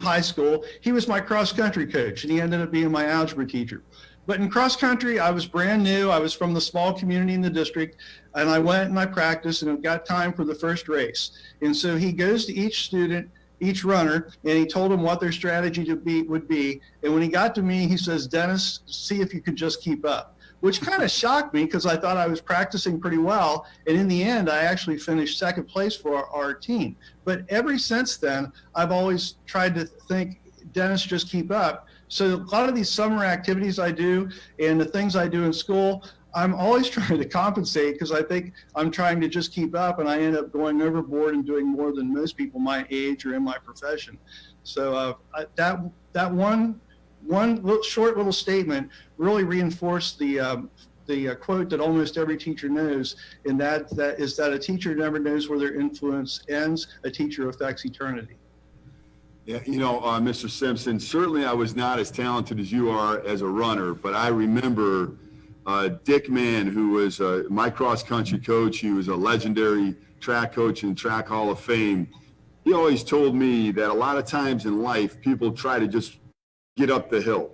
high school, he was my cross country coach, and he ended up being my algebra teacher. But in cross country, I was brand new. I was from the small community in the district, and I went and I practiced, and it got time for the first race. And so he goes to each student, each runner, and he told them what their strategy would be. And when he got to me, he says, "Dennis, see if you could just keep up," which kind of shocked me because I thought I was practicing pretty well. And in the end, I actually finished second place for our team. But ever since then, I've always tried to think, Dennis, just keep up. So a lot of these summer activities I do and the things I do in school, I'm always trying to compensate because I think I'm trying to just keep up, and I end up going overboard and doing more than most people my age or in my profession. So that one short little statement really reinforced the quote that almost every teacher knows, and that is that a teacher never knows where their influence ends, a teacher affects eternity. Yeah, Mr. Simpson, certainly I was not as talented as you are as a runner, but I remember Dick Mann, who was my cross-country coach. He was a legendary track coach in Track Hall of Fame. He always told me that a lot of times in life, people try to just get up the hill.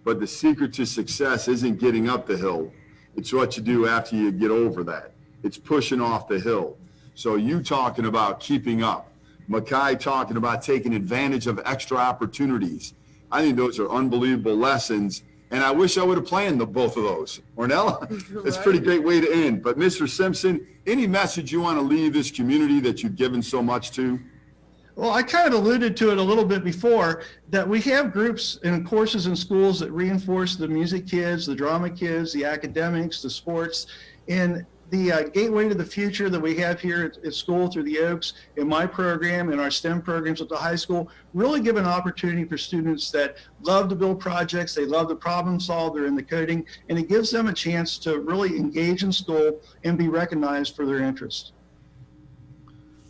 But the secret to success isn't getting up the hill. It's what you do after you get over that. It's pushing off the hill. So you talking about keeping up. Makai talking about taking advantage of extra opportunities. I think those are unbelievable lessons, and I wish I would have planned both of those. Ornella, that's a pretty great way to end. But Mr. Simpson, any message you want to leave this community that you've given so much to? Well, I kind of alluded to it a little bit before, that we have groups and courses in schools that reinforce the music kids, the drama kids, the academics, the sports, and the gateway to the future that we have here at school through the Oaks in my program and our STEM programs at the high school really give an opportunity for students that love to build projects, they love to problem solve, they're in the coding, and it gives them a chance to really engage in school and be recognized for their interests.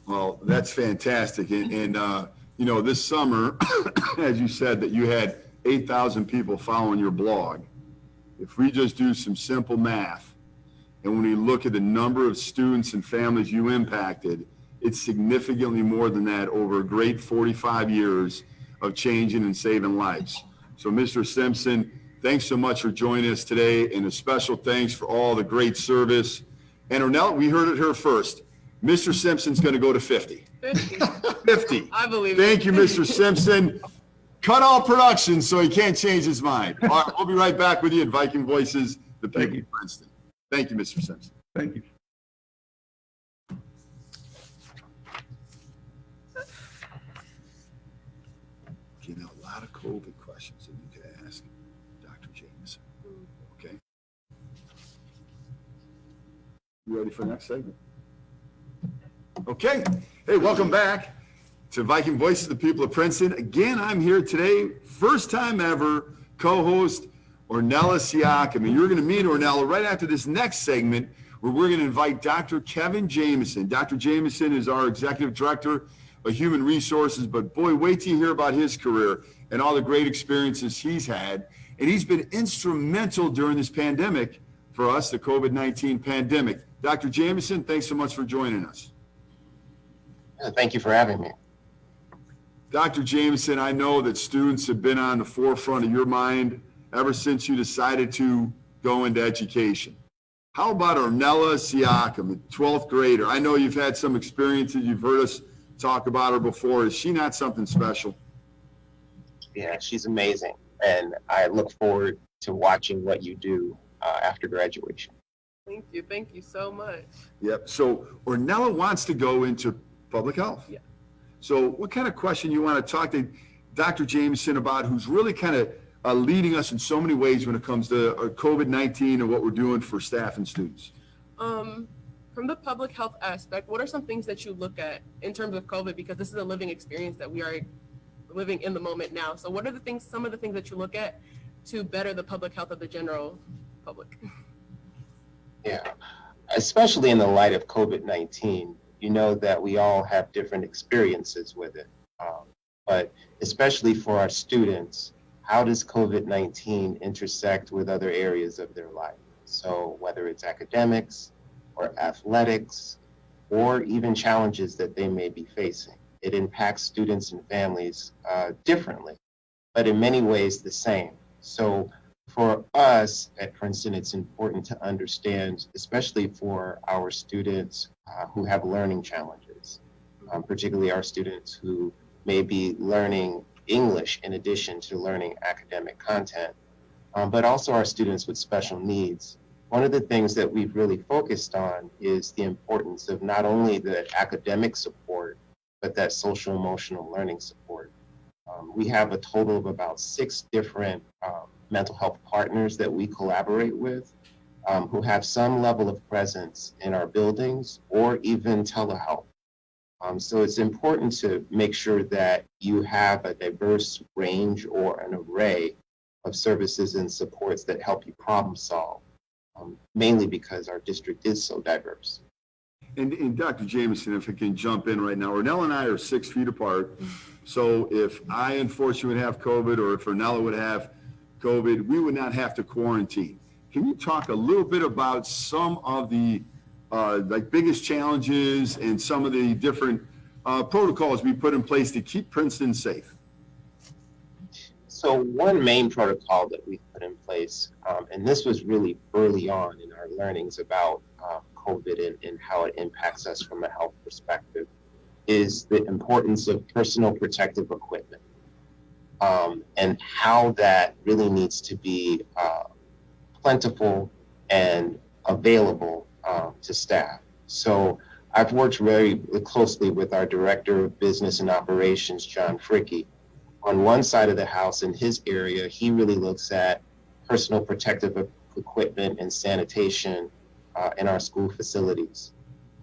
Well, that's fantastic. And this summer, as you said, that you had 8,000 people following your blog. If we just do some simple math, and when we look at the number of students and families you impacted, it's significantly more than that over a great 45 years of changing and saving lives. So, Mr. Simpson, thanks so much for joining us today, and a special thanks for all the great service. And Ornella, we heard it here first. Mr. Simpson's going to go to 50. 50. 50. I believe Thank you, Mr. Simpson. Cut all production so he can't change his mind. All right, we'll be right back with you at Viking Voices, the people of Princeton. Thank you, Mr. Simpson. Thank you. A lot of COVID questions that you could ask Dr. Jamison. Okay. You ready for the next segment? Okay. Hey, welcome back to Viking Voices, the people of Princeton. Again, I'm here today, first time ever, co-host Ornella Siakam. And you're going to meet Ornella right after this next segment, where we're going to invite Dr. Kevin Jamison. Dr. Jamison is our Executive Director of Human Resources, but boy, wait till you hear about his career and all the great experiences he's had. And he's been instrumental during this pandemic for us, the COVID-19 pandemic. Dr. Jamison, thanks so much for joining us. Thank you for having me. Dr. Jamison, I know that students have been on the forefront of your mind ever since you decided to go into education. How about Ornella Siakam, a 12th grader? I know you've had some experiences. You've heard us talk about her before. Is she not something special? Yeah, she's amazing. And I look forward to watching what you do after graduation. Thank you. Thank you so much. Yep. So Ornella wants to go into public health. Yeah. So what kind of question you want to talk to Dr. Jamison about, who's really kind of leading us in so many ways when it comes to COVID-19 and what we're doing for staff and students? From the public health aspect, what are some things that you look at in terms of COVID? Because this is a living experience that we are living in the moment now. So what are some of the things that you look at to better the public health of the general public? Yeah, especially in the light of COVID-19, you know that we all have different experiences with it. But especially for our students, how does COVID-19 intersect with other areas of their life? So whether it's academics or athletics or even challenges that they may be facing. it impacts students and families differently, but in many ways the same. So for us at Princeton, it's important to understand, especially for our students who have learning challenges, particularly our students who may be learning English in addition to learning academic content, but also our students with special needs. One of the things that we've really focused on is the importance of not only the academic support, but that social emotional learning support. We have a total of about 6 different mental health partners that we collaborate with who have some level of presence in our buildings or even telehealth. So it's important to make sure that you have a diverse range or an array of services and supports that help you problem solve, mainly because our district is so diverse. And Dr. Jamison, if I can jump in right now, Ornella and I are 6 feet apart. So if I unfortunately would have COVID, or if Ornella would have COVID, we would not have to quarantine. Can you talk a little bit about some of the like biggest challenges and some of the different protocols we put in place to keep Princeton safe? So one main protocol that we put in place, and this was really early on in our learnings about COVID and how it impacts us from a health perspective, is the importance of personal protective equipment and how that really needs to be plentiful and available to staff. So I've worked very closely with our Director of Business and Operations, John Fricke. On one side of the house in his area, he really looks at personal protective equipment and sanitation in our school facilities.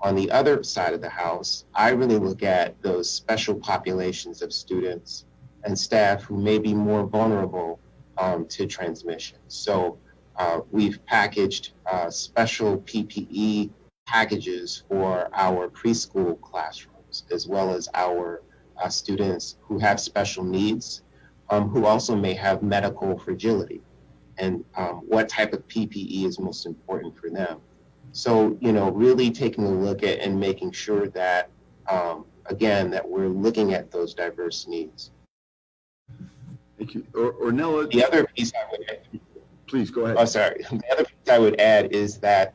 On the other side of the house, I really look at those special populations of students and staff who may be more vulnerable to transmission. So we've packaged special PPE packages for our preschool classrooms, as well as our students who have special needs, who also may have medical fragility, and what type of PPE is most important for them. So, really taking a look at and making sure that, again, that we're looking at those diverse needs. Thank you. Ornella, The other piece I would add, please go ahead. oh, sorry. The other piece I would add is that,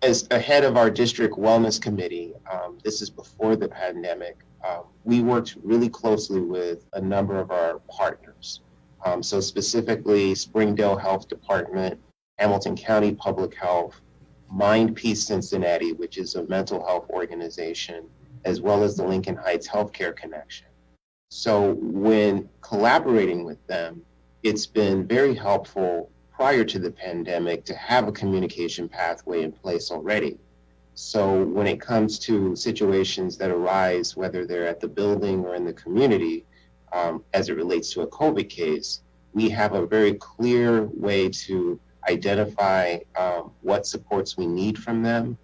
as a head of our district wellness committee, this is before the pandemic, we worked really closely with a number of our partners. So specifically Springdale Health Department, Hamilton County Public Health, Mind Peace Cincinnati, which is a mental health organization, as well as the Lincoln Heights Healthcare Connection. So when collaborating with them, it's been very helpful prior to the pandemic to have a communication pathway in place already. So when it comes to situations that arise, whether they're at the building or in the community, as it relates to a COVID case, we have a very clear way to identify what supports we need from them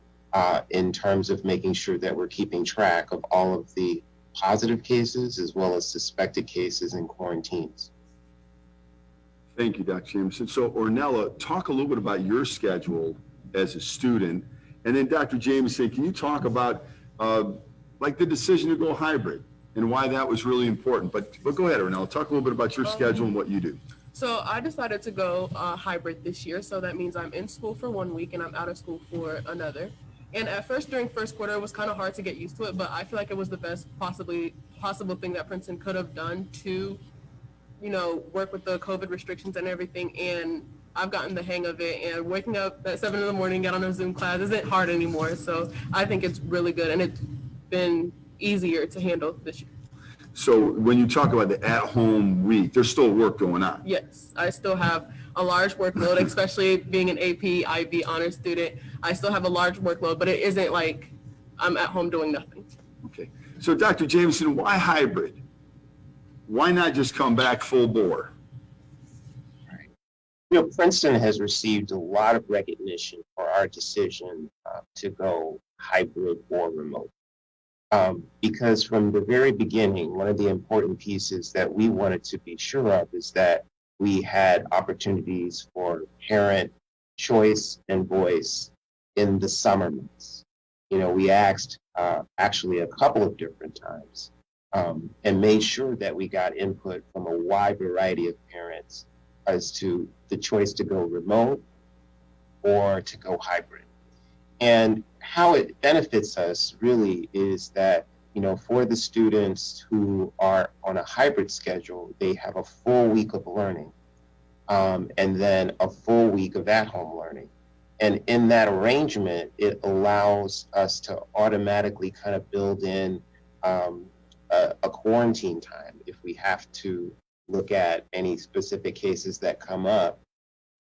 in terms of making sure that we're keeping track of all of the positive cases as well as suspected cases and quarantines. Thank you, Dr. Jamison. So Ornella, talk a little bit about your schedule as a student. And then Dr. Jamison, can you talk about like the decision to go hybrid and why that was really important? But go ahead, Ornella, talk a little bit about your schedule and what you do. So I decided to go hybrid this year. So that means I'm in school for 1 week and I'm out of school for another. And at first, during first quarter, it was kind of hard to get used to it, but I feel like it was the best possible thing that Princeton could have done to, work with the COVID restrictions and everything. And I've gotten the hang of it, and waking up at 7 in the morning, get on a Zoom class isn't hard anymore. So I think it's really good, and it's been easier to handle this year. So when you talk about the at-home week, there's still work going on. Yes, I still have a large workload, especially being an AP IB honors student. I still have a large workload, but it isn't like I'm at home doing nothing. Okay. So Dr. Jamison, why hybrid? Why not just come back full bore? Princeton has received a lot of recognition for our decision to go hybrid or remote. Because from the very beginning, one of the important pieces that we wanted to be sure of is that we had opportunities for parent choice and voice in the summer months. we asked actually a couple of different times and made sure that we got input from a wide variety of parents as to the choice to go remote or to go hybrid. And how it benefits us really is that, for the students who are on a hybrid schedule, they have a full week of learning and then a full week of at-home learning. And in that arrangement, it allows us to automatically kind of build in a quarantine time if we have to look at any specific cases that come up.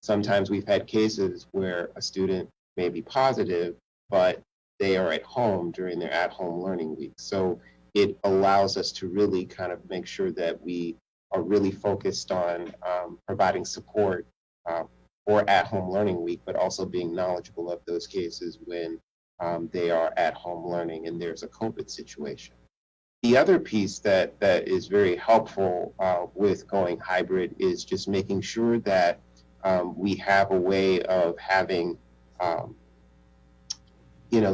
Sometimes we've had cases where a student may be positive, but they are at home during their at-home learning week. So it allows us to really kind of make sure that we are really focused on providing support for at-home learning week, but also being knowledgeable of those cases when they are at home learning and there's a COVID situation. The other piece that is very helpful with going hybrid is just making sure that we have a way of having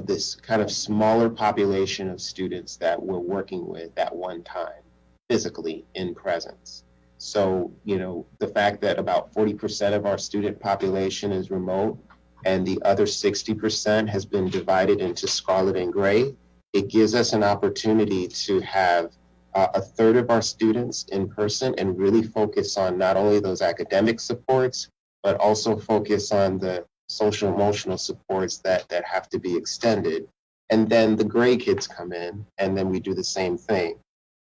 this kind of smaller population of students that we're working with at one time, physically in presence. So, the fact that about 40% of our student population is remote and the other 60% has been divided into scarlet and gray, it gives us an opportunity to have a third of our students in person and really focus on not only those academic supports, but also focus on the social emotional supports that have to be extended. And then the gray kids come in and then we do the same thing.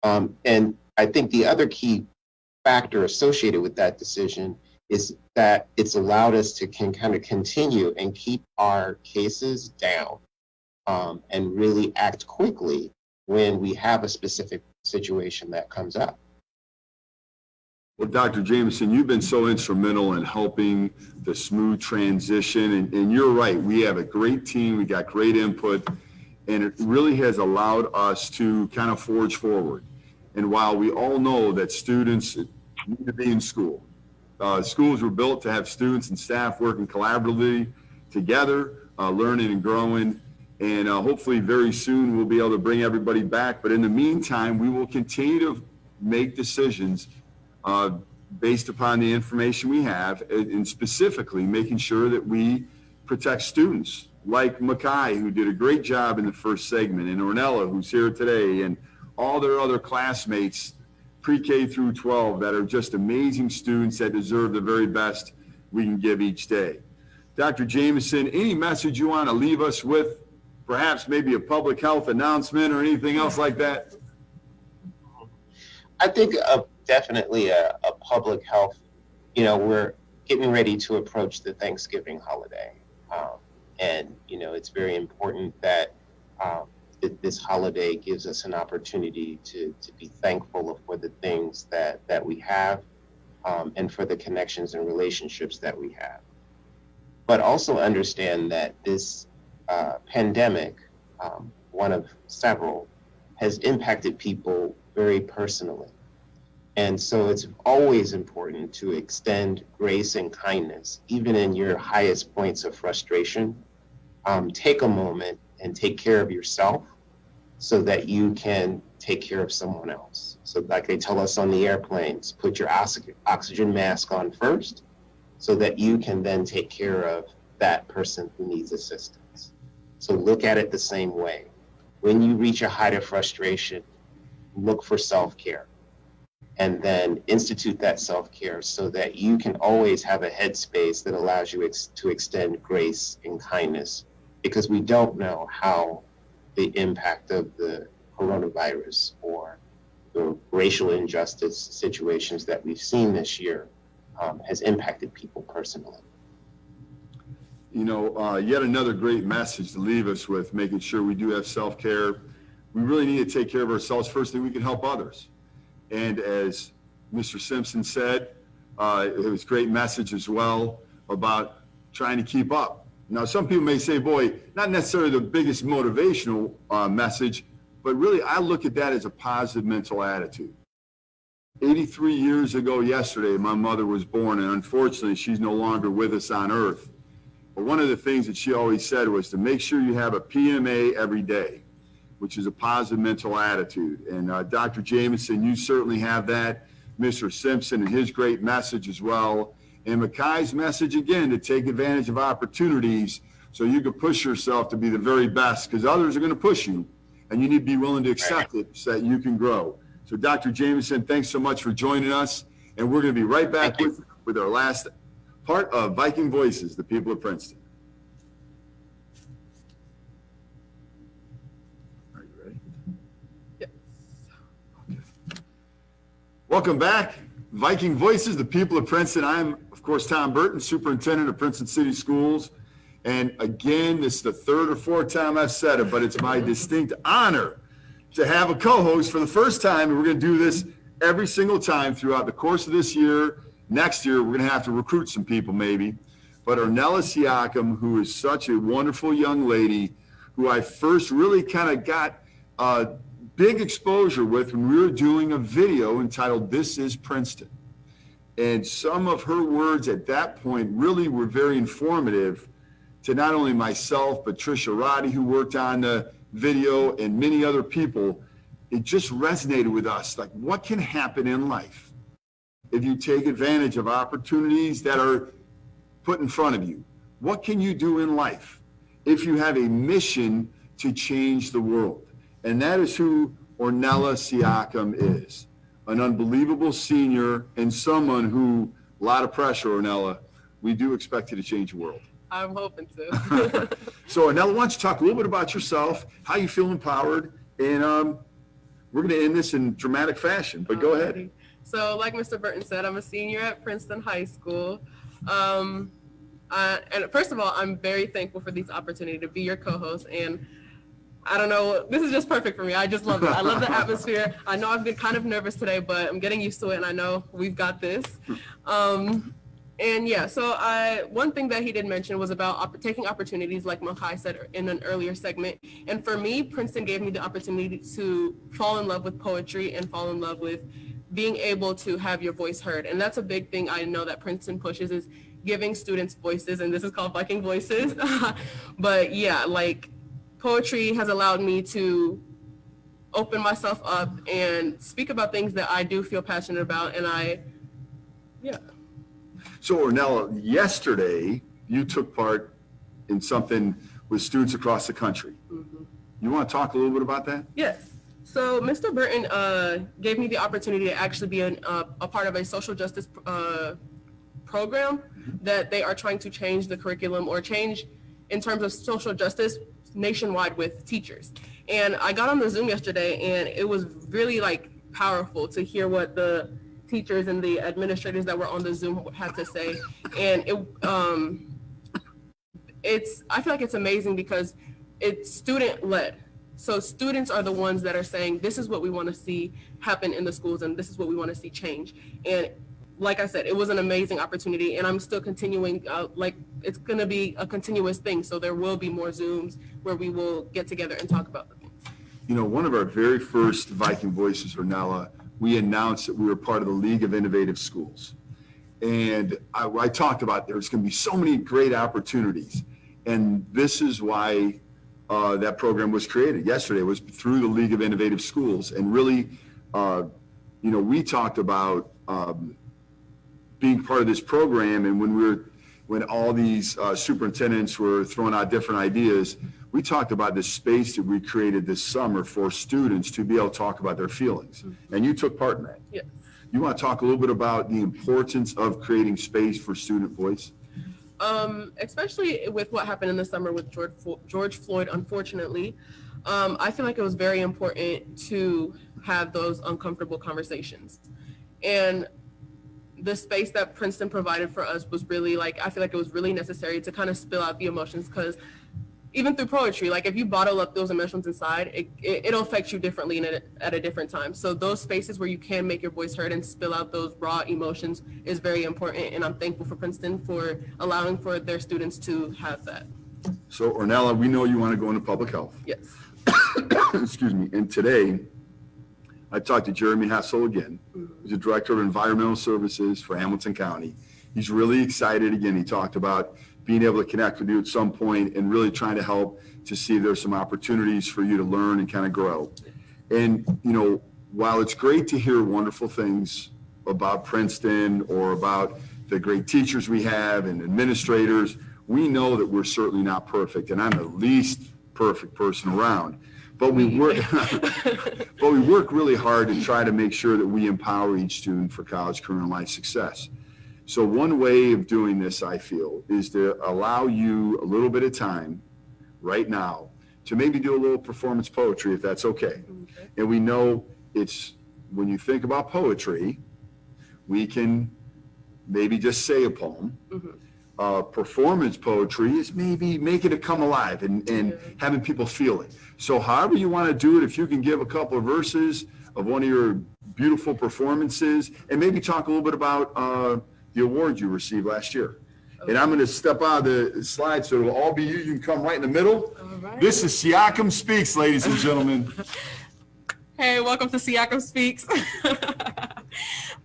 And I think the other key factor associated with that decision is that it's allowed us to kind of continue and keep our cases down and really act quickly when we have a specific situation that comes up. Well, Dr. Jamison, you've been so instrumental in helping the smooth transition, and you're right. We have a great team. We got great input, and it really has allowed us to kind of forge forward. And while we all know that students need to be in school, schools were built to have students and staff working collaboratively together, learning and growing. And hopefully very soon we'll be able to bring everybody back. But in the meantime, we will continue to make decisions based upon the information we have, and specifically making sure that we protect students like Mackay, who did a great job in the first segment, and Ornella, who's here today, and all their other classmates, pre-K through 12, that are just amazing students that deserve the very best we can give each day. Dr. Jamison, any message you want to leave us with, perhaps maybe a public health announcement or anything else like that? I think definitely a public health, we're getting ready to approach the Thanksgiving holiday. And, it's very important that this holiday gives us an opportunity to be thankful for the things that we have and for the connections and relationships that we have. But also understand that this pandemic, one of several, has impacted people very personally. And so it's always important to extend grace and kindness, even in your highest points of frustration. Take a moment and take care of yourself so that you can take care of someone else. So like they tell us on the airplanes, put your oxygen mask on first so that you can then take care of that person who needs assistance. So look at it the same way. When you reach a height of frustration, look for self-care. And then institute that self-care so that you can always have a headspace that allows you to extend grace and kindness, because we don't know how the impact of the coronavirus or the racial injustice situations that we've seen this year has impacted people personally. Yet another great message to leave us with, making sure we do have self-care. We really need to take care of ourselves first, then we can help others. And as Mr. Simpson said, it was a great message as well about trying to keep up. Now, some people may say, boy, not necessarily the biggest motivational message, but really I look at that as a positive mental attitude. 83 years ago yesterday, my mother was born, and unfortunately, she's no longer with us on earth. But one of the things that she always said was to make sure you have a PMA every day, which is a positive mental attitude. And Dr. Jamison, you certainly have that. Mr. Simpson and his great message as well. And Mackay's message again, to take advantage of opportunities so you can push yourself to be the very best, because others are going to push you and you need to be willing to accept it so that you can grow. So Dr. Jamison, thanks so much for joining us. And we're going to be right back with our last part of Viking Voices, the people of Princeton. Are you ready? Yes. Okay. Welcome back. Viking Voices, the people of Princeton. I'm, of course, Tom Burton, Superintendent of Princeton City Schools. And again, this is the third or fourth time I've said it, but it's my distinct honor to have a co-host for the first time. And we're going to do this every single time throughout the course of this year. Next year, we're going to have to recruit some people maybe. But Ornella Siakam, who is such a wonderful young lady, who I first really kind of got big exposure with when we were doing a video entitled This is Princeton. And some of her words at that point really were very informative to not only myself, but Trisha Roddy, who worked on the video, and many other people. It just resonated with us. Like, what can happen in life if you take advantage of opportunities that are put in front of you? What can you do in life if you have a mission to change the world? And that is who Ornella Siakam is. An unbelievable senior and someone who, a lot of pressure, Ornella. We do expect you to change the world. I'm hoping to. So Ornella, why don't you talk a little bit about yourself, how you feel empowered, and we're going to end this in dramatic fashion, but go ahead. So like Mr. Burton said, I'm a senior at Princeton High School. And first of all, I'm very thankful for this opportunity to be your co-host. And I don't know, this is just perfect for me. I just love it. I love the atmosphere. I know I've been kind of nervous today, but I'm getting used to it, and I know we've got this. And yeah, so one thing that he did mention was about taking opportunities, like Makai said in an earlier segment. And for me, Princeton gave me the opportunity to fall in love with poetry and fall in love with being able to have your voice heard. And that's a big thing I know that Princeton pushes, is giving students voices, and this is called Viking Voices. But yeah, like, poetry has allowed me to open myself up and speak about things that I do feel passionate about. And yeah. So Ornella, yesterday you took part in something with students across the country. Mm-hmm. You want to talk a little bit about that? Yes. So Mr. Burton gave me the opportunity to actually be a part of a social justice program that they are trying to change the curriculum, or change in terms of social justice nationwide with teachers. And I got on the Zoom yesterday, and it was really like powerful to hear what the teachers and the administrators that were on the Zoom had to say. And I feel like it's amazing because it's student led. So students are the ones that are saying, this is what we want to see happen in the schools, and this is what we want to see change. And like I said, it was an amazing opportunity, and I'm still continuing, like, it's going to be a continuous thing. So there will be more Zooms where we will get together and talk about the things. You know, one of our very first Viking Voices, Ornella, we announced that we were part of the League of Innovative Schools. And I talked about there's going to be so many great opportunities. And this is why that program was created. Yesterday was through the League of Innovative Schools. And really, you know, we talked about being part of this program. And when all these superintendents were throwing out different ideas, we talked about this space that we created this summer for students to be able to talk about their feelings. Mm-hmm. And you took part in that. Yes. You want to talk a little bit about the importance of creating space for student voice? Especially with what happened in the summer with George Floyd, unfortunately, I feel like it was very important to have those uncomfortable conversations. And the space that Princeton provided for us was really, like, I feel like it was really necessary to kind of spill out the emotions, because even through poetry, like, if you bottle up those emotions inside, it'll affect you differently at a different time. So those spaces where you can make your voice heard and spill out those raw emotions is very important. And I'm thankful for Princeton for allowing for their students to have that. So Ornella, we know you want to go into public health. Yes. Excuse me. And today, I talked to Jeremy Hessel again. He's the Director of Environmental Services for Hamilton County. He's really excited again. He talked about being able to connect with you at some point and really trying to help to see if there's some opportunities for you to learn and kind of grow. And, while it's great to hear wonderful things about Princeton or about the great teachers we have and administrators, we know that we're certainly not perfect, and I'm the least perfect person around. But we work, really hard to try to make sure that we empower each student for college, career, and life success. So one way of doing this, I feel, is to allow you a little bit of time right now to maybe do a little performance poetry, if that's okay. And we know when you think about poetry, we can maybe just say a poem. Performance poetry is maybe making it come alive and having people feel it. So however you want to do it, if you can give a couple of verses of one of your beautiful performances and maybe talk a little bit about the award you received last year. Okay. And I'm going to step out of the slide so it'll all be you. You can come right in the middle. All right. This is Siakam Speaks, ladies and gentlemen. Hey, welcome to Siakam Speaks.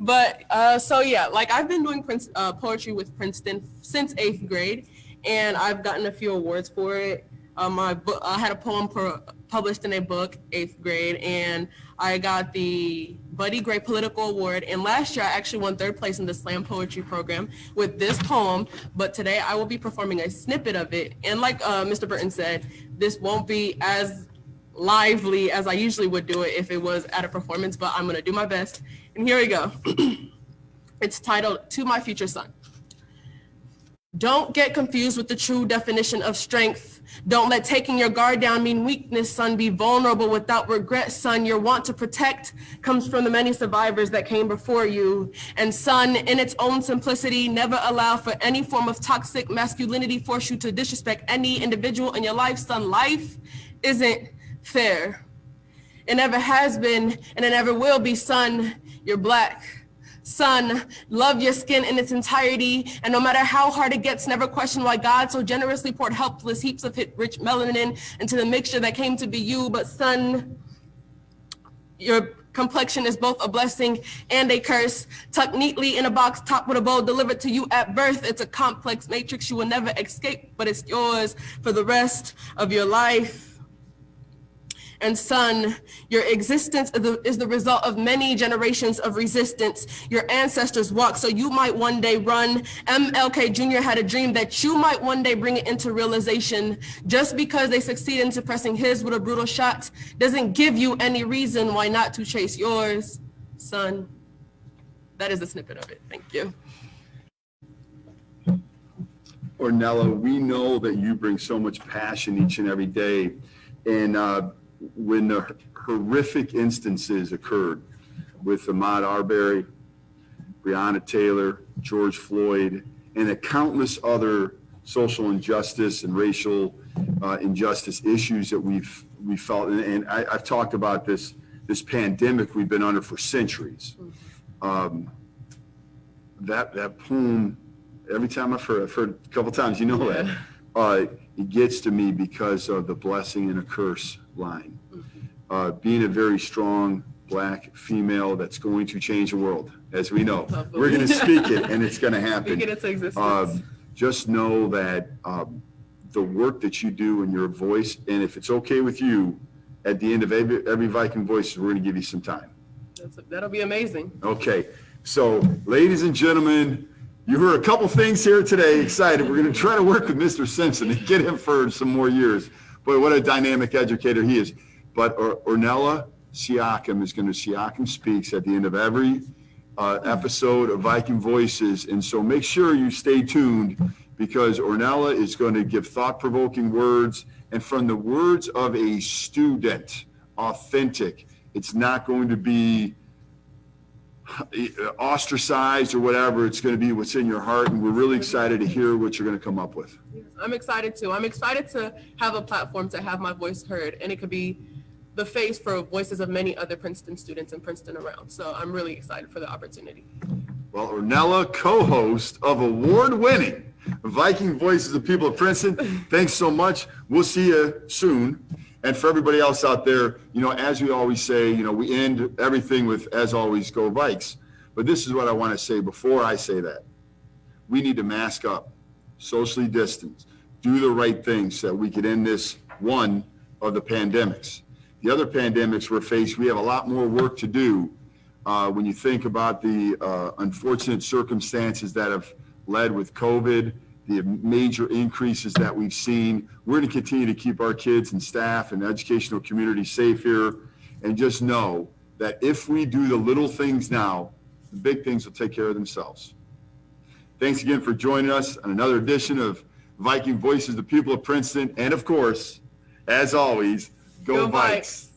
But like I've been doing poetry with Princeton since 8th grade, and I've gotten a few awards for it. I had a poem published in a book, 8th grade, and I got the Buddy Gray Political Award. And last year I actually won 3rd place in the slam poetry program with this poem. But today I will be performing a snippet of it. And like Mr. Burton said, this won't be as lively as I usually would do it if it was at a performance, but I'm gonna do my best. And here we go. It's titled, To My Future Son. Don't get confused with the true definition of strength. Don't let taking your guard down mean weakness, son. Be vulnerable without regret, son. Your want to protect comes from the many survivors that came before you. And son, in its own simplicity, never allow for any form of toxic masculinity force you to disrespect any individual in your life, son. Life isn't fair. It never has been, and it never will be, son. You're black. Son, love your skin in its entirety, and no matter how hard it gets, never question why God so generously poured helpless heaps of rich melanin into the mixture that came to be you. But son, your complexion is both a blessing and a curse, tucked neatly in a box topped with a bow, delivered to you at birth. It's a complex matrix you will never escape, but it's yours for the rest of your life. And son, your existence is the result of many generations of resistance. Your ancestors walked so you might one day run. MLK Jr. had a dream that you might one day bring it into realization. Just because they succeed in suppressing his with a brutal shot doesn't give you any reason why not to chase yours, son. That is a snippet of it. Thank you. Ornella, we know that you bring so much passion each and every day. And when the horrific instances occurred with Ahmaud Arbery, Breonna Taylor, George Floyd, and the countless other social injustice and racial injustice issues that we felt, and I've talked about this pandemic we've been under for centuries. That poem, every time I've heard a couple times, that, it gets to me because of the blessing and a curse line. Being a very strong black female that's going to change the world, as we know. We're going to speak it, and it's going to happen. Speak it into existence. Just know that the work that you do and your voice, and if it's okay with you, at the end of every Viking Voices, we're going to give you some time. That'll be amazing. Okay. So, ladies and gentlemen, you heard a couple things here today. Excited. We're going to try to work with Mr. Simpson and get him for some more years. Boy, what a dynamic educator he is. But Ornella Siakam is going to Siakam Speaks at the end of every episode of Viking Voices. And so make sure you stay tuned, because Ornella is going to give thought-provoking words, and from the words of a student, authentic. It's not going to be ostracized or whatever. It's going to be what's in your heart, and we're really excited to hear what you're going to come up with. I'm excited too. I'm excited to have a platform to have my voice heard, and it could be the face for voices of many other Princeton students and Princeton around. So I'm really excited for the opportunity. Well, Ornella, co-host of award-winning Viking Voices of People of Princeton, thanks so much. We'll see you soon. And for everybody else out there, as we always say, we end everything with, as always, go Vikes. But this is what I want to say before I say that. We need to mask up. socially distance, do the right things so that we could end this one of the pandemics. The other pandemics we're faced, we have a lot more work to do when you think about the unfortunate circumstances that have led with COVID, the major increases that we've seen. We're going to continue to keep our kids and staff and the educational community safe here, and just know that if we do the little things now, the big things will take care of themselves. Thanks again for joining us on another edition of Viking Voices, the people of Princeton, and of course, as always, go Vikes.